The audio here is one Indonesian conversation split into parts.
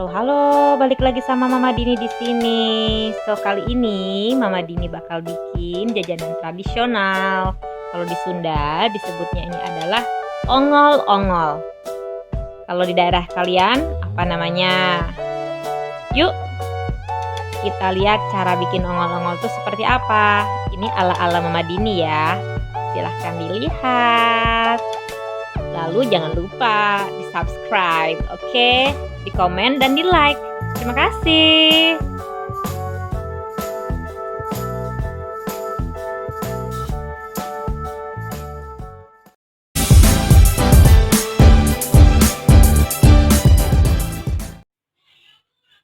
Halo, halo, balik lagi sama Mama Dini di sini. So, kali ini Mama Dini bakal bikin jajanan tradisional. Kalau di Sunda disebutnya ini adalah ongol-ongol. Kalau di daerah kalian apa namanya? Yuk, kita lihat cara bikin ongol-ongol itu seperti apa. Ini ala-ala Mama Dini ya. Silahkan dilihat. Lalu jangan lupa di subscribe, oke? Di komen dan di like. Terima kasih.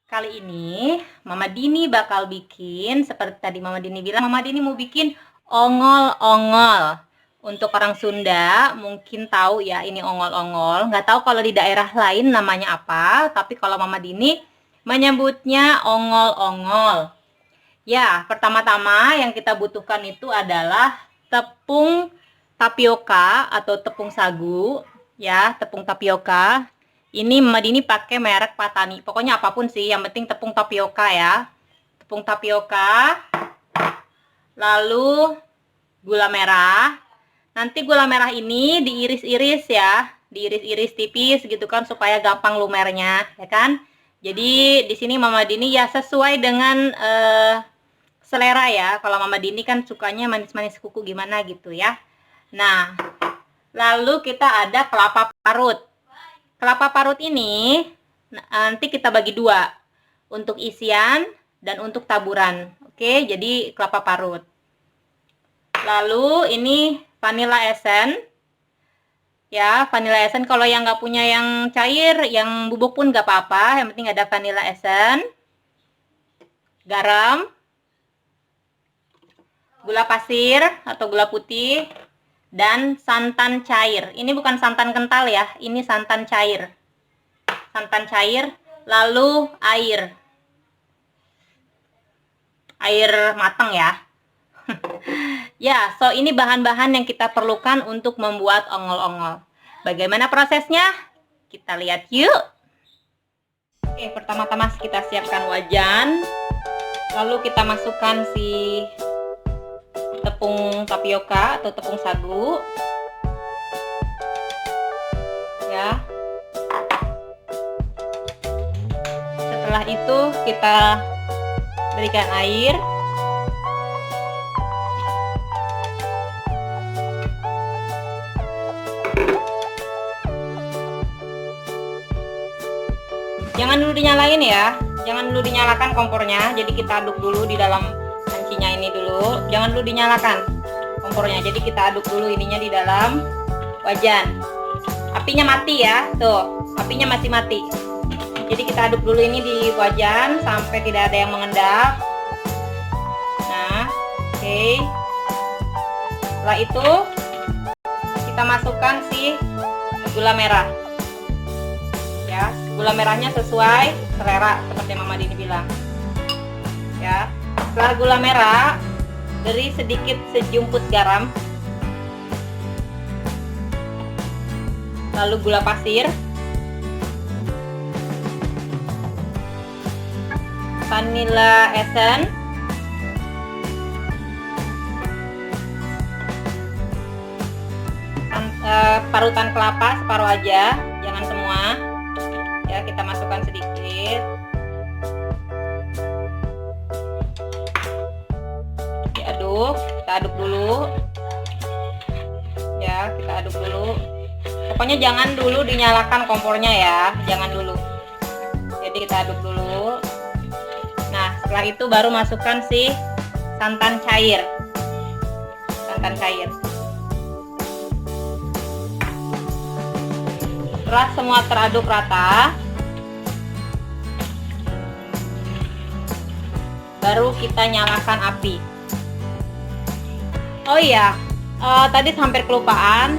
Kali ini Mama Dini bakal bikin seperti tadi Mama Dini bilang, Mama Dini mau bikin ongol-ongol. Untuk orang Sunda mungkin tahu ya ini ongol-ongol. Nggak tahu kalau di daerah lain namanya apa, tapi kalau Mama Dini menyebutnya ongol-ongol. Ya, pertama-tama yang kita butuhkan itu adalah tepung tapioka atau tepung sagu. Ya, tepung tapioka. Ini Mama Dini pakai merek Patani. Pokoknya apapun sih, yang penting tepung tapioka ya. Tepung tapioka. Lalu gula merah. Nanti gula merah ini diiris-iris ya, diiris-iris tipis gitu kan supaya gampang lumernya, ya kan? Jadi di sini Mama Dini ya sesuai dengan selera ya. Kalau Mama Dini kan sukanya manis-manis kuku gimana gitu ya. Nah, lalu kita ada kelapa parut. Kelapa parut ini nanti kita bagi dua, untuk isian dan untuk taburan. Oke, jadi kelapa parut. Lalu ini vanilla essence ya, vanilla essence. Kalau yang nggak punya yang cair, yang bubuk pun nggak apa-apa, yang penting ada vanilla essence, garam, gula pasir atau gula putih, dan santan cair. Ini bukan santan kental ya, ini santan cair, lalu air matang ya. Ya, so ini bahan-bahan yang kita perlukan untuk membuat ongol-ongol. Bagaimana prosesnya? Kita lihat yuk. Oke, pertama-tama kita siapkan wajan. Lalu kita masukkan si tepung tapioka atau tepung sagu. Ya. Setelah itu kita berikan air. Jangan dulu dinyalain ya, jangan dulu dinyalakan kompornya. Jadi kita aduk dulu di dalam pancinya ini dulu. Jangan dulu dinyalakan kompornya. Jadi kita aduk dulu ininya di dalam wajan. Apinya mati ya, tuh, apinya masih mati. Jadi kita aduk dulu ini di wajan sampai tidak ada yang mengendap. Nah, oke. Setelah itu kita masukkan si gula merah. Ya, gula merahnya sesuai selera seperti Mama Dini bilang. Ya, setelah gula merah, beri sedikit sejumput garam. Lalu gula pasir, vanilla essence, parutan kelapa separuh aja, jangan semua. Ya, kita masukkan sedikit. Diaduk, kita aduk dulu. Ya, kita aduk dulu. Pokoknya jangan dulu dinyalakan kompornya ya, jangan dulu. Jadi kita aduk dulu. Nah, setelah itu baru masukkan si santan cair. Santan cair. Setelah semua teraduk rata, baru kita nyalakan api. Oh iya, tadi hampir kelupaan.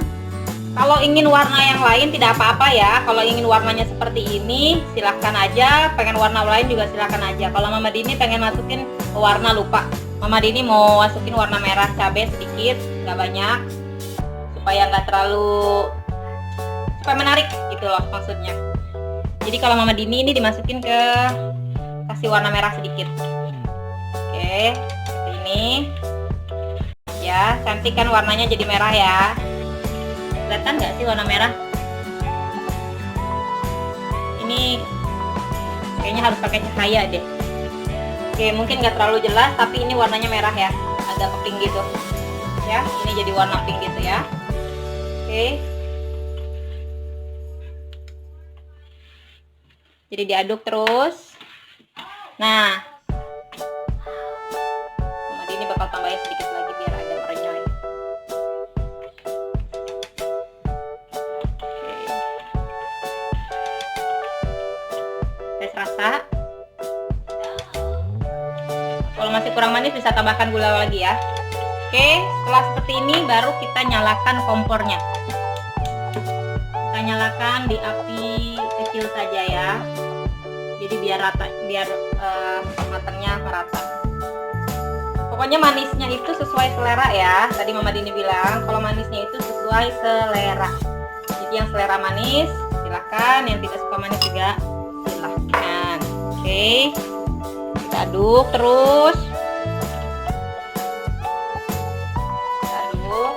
Kalau ingin warna yang lain tidak apa-apa ya. Kalau ingin warnanya seperti ini, silahkan aja. Pengen warna lain juga silahkan aja. Kalau Mama Dini pengen masukin warna, lupa. Mama Dini mau masukin warna merah cabai sedikit, nggak banyak, supaya nggak terlalu, supaya menarik gitu loh maksudnya. Jadi kalau Mama Dini ini dimasukin ke, kasih warna merah sedikit. Oke, seperti ini. Ya, cantik kan warnanya jadi merah ya. Kelihatan nggak sih warna merah? Ini kayaknya harus pakai cahaya deh. Oke, mungkin nggak terlalu jelas, tapi ini warnanya merah ya, agak ke pink gitu. Ya, ini jadi warna pink gitu ya. Oke. Jadi diaduk terus. Nah, Mama Dini bakal tambahin sedikit lagi biar agak merenyoy. Tes rasa. Kalau masih kurang manis bisa tambahkan gula lagi ya. Oke, setelah seperti ini baru kita nyalakan kompornya. Kita nyalakan di api kecil saja ya. Jadi biar rata, biar matangnya merata. Pokoknya manisnya itu sesuai selera ya. Tadi Mama Dini bilang kalau manisnya itu sesuai selera. Jadi yang selera manis silakan, yang tidak suka manis juga silahkan. Oke, kita aduk terus. Kita aduk.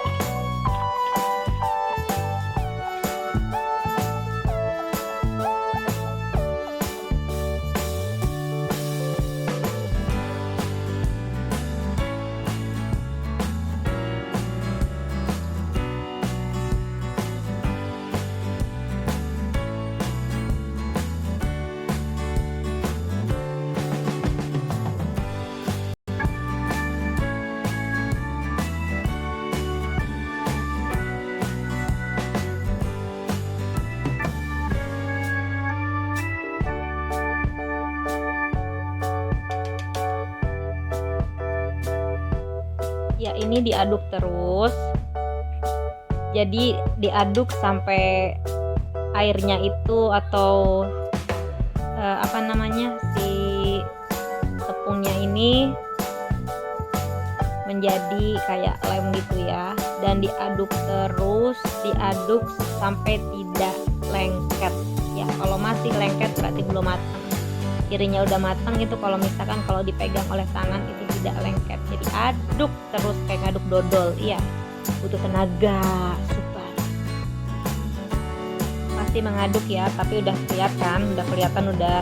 Ya, ini diaduk terus. Jadi diaduk sampai airnya itu atau apa namanya, si tepungnya ini menjadi kayak lem gitu ya. Dan diaduk terus, diaduk sampai tidak lengket ya. Kalau masih lengket berarti belum matang. Kirinya udah matang itu kalau misalkan kalau dipegang oleh tangan itu tidak lengket. Jadi aduk terus kayak ngaduk dodol. Iya, butuh tenaga super. Pasti mengaduk ya, tapi udah kelihatan udah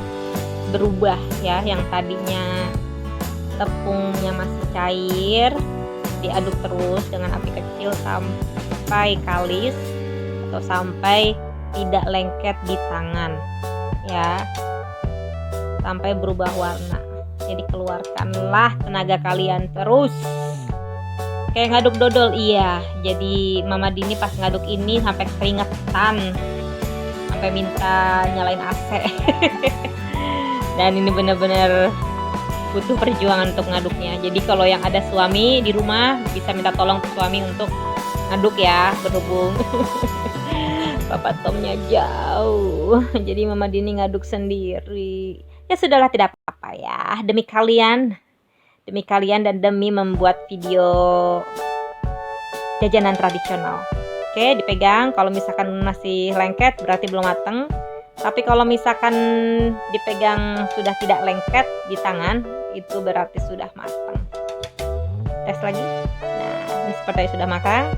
berubah ya. Yang tadinya tepungnya masih cair, diaduk terus dengan api kecil sampai kalis atau sampai tidak lengket di tangan ya, sampai berubah warna. Jadi keluarkanlah tenaga kalian terus kayak ngaduk dodol. Iya, jadi Mama Dini pas ngaduk ini sampai keringetan, sampai minta nyalain AC. Dan ini bener-bener butuh perjuangan untuk ngaduknya. Jadi kalau yang ada suami di rumah bisa minta tolong ke suami untuk ngaduk ya, berhubung Papa Tomnya jauh. Jadi Mama Dini ngaduk sendiri. Ya sudahlah, tidak apa-apa ya. Demi kalian dan demi membuat video jajanan tradisional. Oke, dipegang. Kalau misalkan masih lengket berarti belum mateng. Tapi kalau misalkan dipegang sudah tidak lengket di tangan, itu berarti sudah matang. Tes lagi. Nah, ini seperti sudah matang.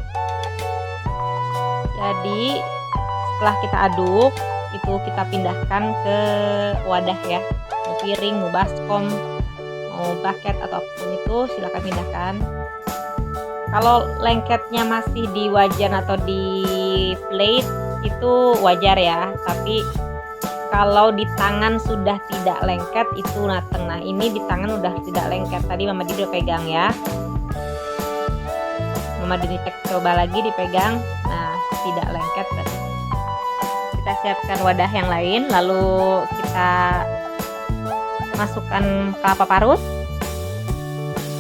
Jadi setelah kita aduk, itu kita pindahkan ke wadah ya. Mau piring, mau baskom, mau bucket ataupun itu silakan pindahkan. Kalau lengketnya masih di wajan atau di plate itu wajar ya. Tapi kalau di tangan sudah tidak lengket itu mateng. Nah, ini di tangan udah tidak lengket. Tadi Mama Dini udah pegang ya. Mama Dini coba lagi dipegang. Nah, tidak lengket berarti. Kita siapkan wadah yang lain, lalu kita masukkan kelapa parut.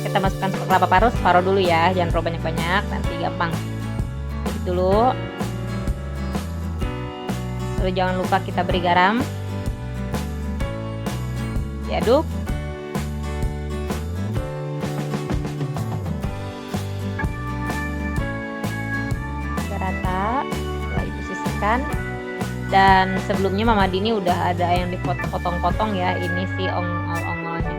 Kita masukkan kelapa parut separuh dulu ya, jangan terlalu banyak-banyak, nanti gampang. Sedikit dulu. Lalu jangan lupa kita beri garam. Diaduk. Rata. Setelah itu sisihkan. Dan sebelumnya Mama Dini udah ada yang dipotong-potong ya, ini si ongol-ongolnya.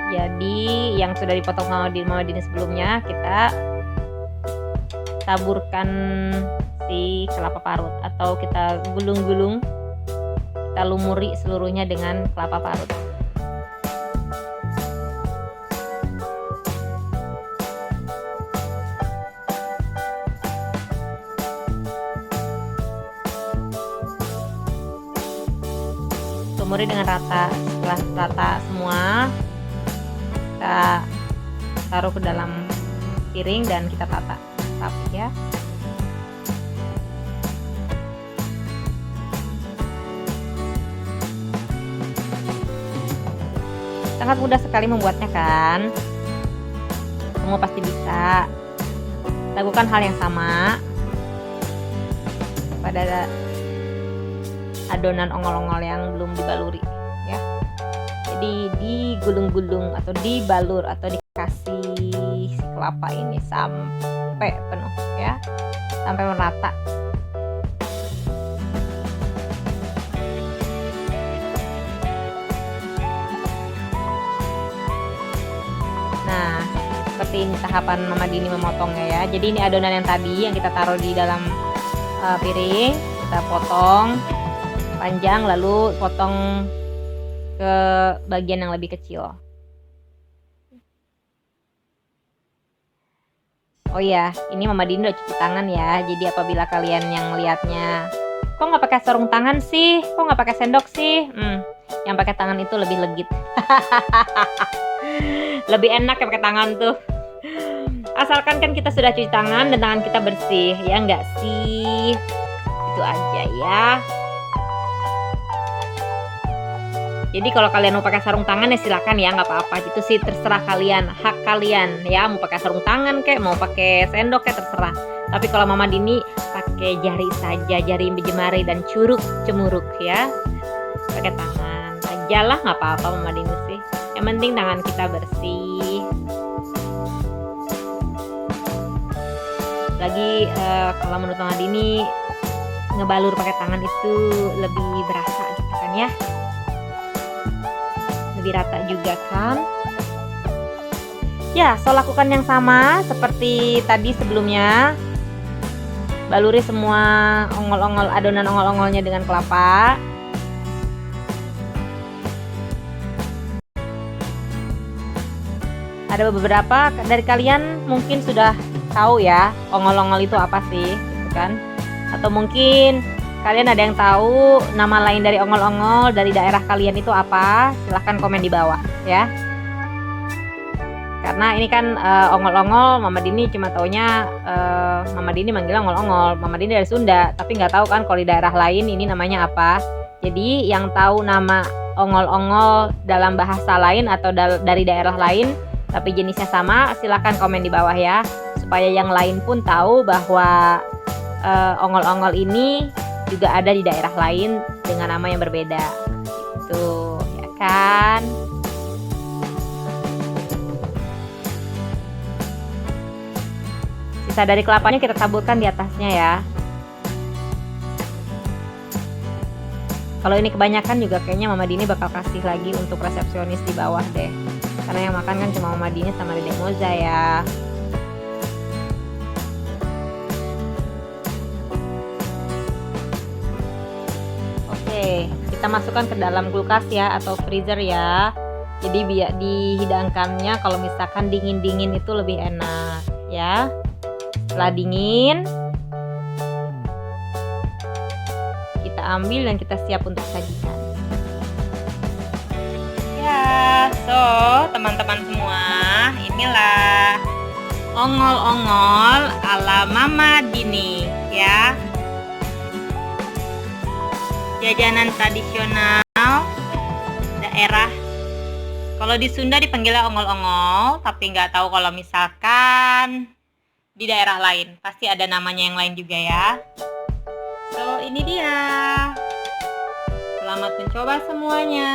Jadi yang sudah dipotong sama Mama Dini sebelumnya, kita taburkan si kelapa parut atau kita gulung-gulung, kita lumuri seluruhnya dengan kelapa parut. Lumuri dengan rata. Setelah rata semua, kita taruh ke dalam piring dan kita tata rapi ya. Sangat mudah sekali membuatnya kan? Semua pasti bisa. Lakukan hal yang sama pada adonan ongol-ongol yang belum dibaluri ya. Jadi digulung-gulung atau dibalur atau dikasih kelapa ini sampai penuh ya, sampai merata. Nah, seperti ini tahapan Mama Dini memotongnya ya. Jadi ini adonan yang tadi yang kita taruh di dalam piring, kita potong panjang lalu potong ke bagian yang lebih kecil. Oh iya, ini Mama Dini udah cuci tangan ya. Jadi apabila kalian yang melihatnya, kok nggak pakai sarung tangan sih? Kok nggak pakai sendok sih? Yang pakai tangan itu lebih legit. Lebih enak ya pakai tangan tuh. Asalkan kan kita sudah cuci tangan dan tangan kita bersih, ya nggak sih? Itu aja ya. Jadi kalau kalian mau pakai sarung tangan ya silakan ya, nggak apa-apa. Itu sih terserah kalian, hak kalian ya. Mau pakai sarung tangan kayak, mau pakai sendok kayak terserah. Tapi kalau Mama Dini pakai jari saja, jari jemari dan curug cemuruk ya. Pakai tangan aja lah, nggak apa-apa Mama Dini sih. Yang penting tangan kita bersih. Lagi kalau menurut Mama Dini ngebalur pakai tangan itu lebih berasa gitu kan ya. Lebih rata juga kan. Ya, so lakukan yang sama seperti tadi sebelumnya. Baluri semua ongol-ongol, adonan ongol-ongolnya dengan kelapa. Ada beberapa dari kalian mungkin sudah tahu ya ongol-ongol itu apa sih, gitu kan? Atau mungkin kalian ada yang tahu nama lain dari ongol-ongol dari daerah kalian itu apa? Silahkan komen di bawah ya. Karena ini kan ongol-ongol, Mama Dini cuma taunya Mama Dini manggilnya ongol-ongol. Mama Dini dari Sunda, tapi nggak tahu kan kalau di daerah lain ini namanya apa. Jadi yang tahu nama ongol-ongol dalam bahasa lain atau dari daerah lain tapi jenisnya sama, silahkan komen di bawah ya, supaya yang lain pun tahu bahwa ongol-ongol ini juga ada di daerah lain dengan nama yang berbeda gitu ya kan. Sisa dari kelapanya kita taburkan di atasnya ya. Kalau ini kebanyakan juga kayaknya Mama Dini bakal kasih lagi untuk resepsionis di bawah deh, karena yang makan kan cuma Mama Dini sama Dede Moza ya. Oke, kita masukkan ke dalam kulkas ya atau freezer ya. Jadi biar dihidangkannya kalau misalkan dingin-dingin itu lebih enak ya. Setelah dingin, kita ambil dan kita siap untuk sajikan. Ya, so teman-teman semua, inilah ongol-ongol ala Mama Dini ya. Jajanan tradisional daerah. Kalau di Sunda dipanggilnya ongol-ongol, tapi nggak tahu kalau misalkan di daerah lain. Pasti ada namanya yang lain juga ya. So, ini dia. Selamat mencoba semuanya.